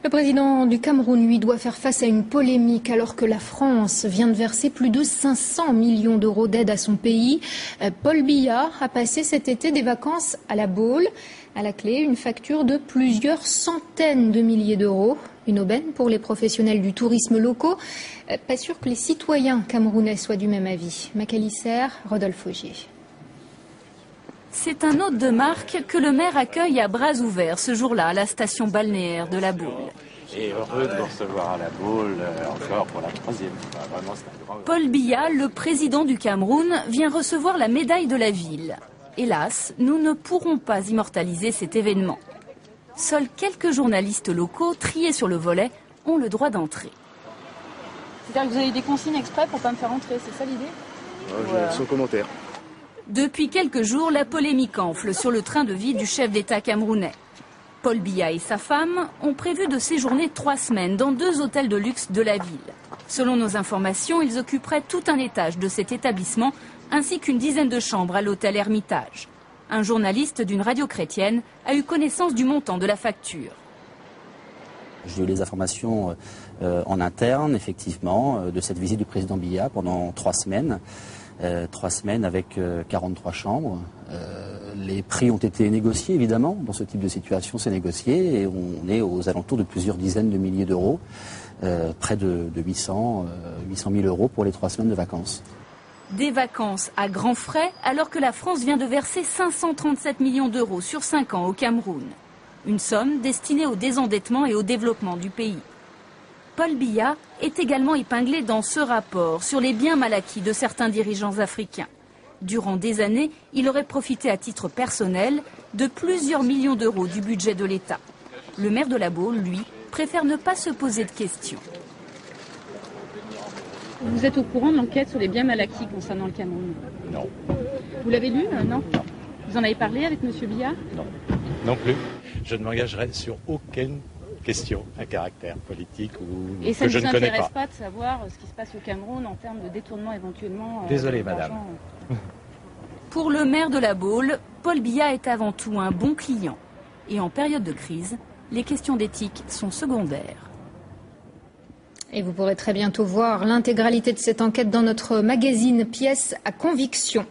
Le président du Cameroun, lui, doit faire face à une polémique alors que la France vient de verser plus de 500 millions d'euros d'aide à son pays. Paul Biya a passé cet été des vacances à La Baule. À la clé, une facture de plusieurs centaines de milliers d'euros. Une aubaine pour les professionnels du tourisme locaux. Pas sûr que les citoyens camerounais soient du même avis. Macalisser, Rodolphe Augier. C'est un hôte de marque que le maire accueille à bras ouverts ce jour-là à la station balnéaire de La Baule. Et heureux de vous recevoir à La Baule encore pour la troisième fois. Vraiment, c'est un grand... Paul Biya, le président du Cameroun, vient recevoir la médaille de la ville. Hélas, nous ne pourrons pas immortaliser cet événement. Seuls quelques journalistes locaux, triés sur le volet, ont le droit d'entrer. C'est-à-dire que vous avez des consignes exprès pour ne pas me faire entrer, c'est ça l'idée? Sans commentaire. Depuis quelques jours, la polémique enfle sur le train de vie du chef d'État camerounais. Paul Biya et sa femme ont prévu de séjourner 3 semaines dans 2 hôtels de luxe de la ville. Selon nos informations, ils occuperaient tout un étage de cet établissement, ainsi qu'une dizaine de chambres à l'hôtel Hermitage. Un journaliste d'une radio chrétienne a eu connaissance du montant de la facture. J'ai eu les informations en interne, effectivement, de cette visite du président Biya pendant 3 semaines. 3 semaines avec 43 chambres. Les prix ont été négociés, évidemment. Dans ce type de situation, c'est négocié. Et on est aux alentours de plusieurs dizaines de milliers d'euros. Près de 800 000 euros pour les 3 semaines de vacances. Des vacances à grands frais, alors que la France vient de verser 537 millions d'euros sur 5 ans au Cameroun. Une somme destinée au désendettement et au développement du pays. Paul Biya est également épinglé dans ce rapport sur les biens mal acquis de certains dirigeants africains. Durant des années, il aurait profité à titre personnel de plusieurs millions d'euros du budget de l'État. Le maire de La Baule, lui, préfère ne pas se poser de questions. Vous êtes au courant de l'enquête sur les biens mal acquis concernant le Cameroun? Non. Vous l'avez lu? Non. Non. Vous en avez parlé avec M. Biya? Non. Non plus. Je ne m'engagerai sur aucune question à caractère politique ou et ça que je ne connais pas. Et ça ne vous intéresse pas de savoir ce qui se passe au Cameroun en termes de détournement éventuellement? Désolé, madame. Pour le maire de La Baule, Paul Biya est avant tout un bon client. Et en période de crise, les questions d'éthique sont secondaires. Et vous pourrez très bientôt voir l'intégralité de cette enquête dans notre magazine Pièces à conviction.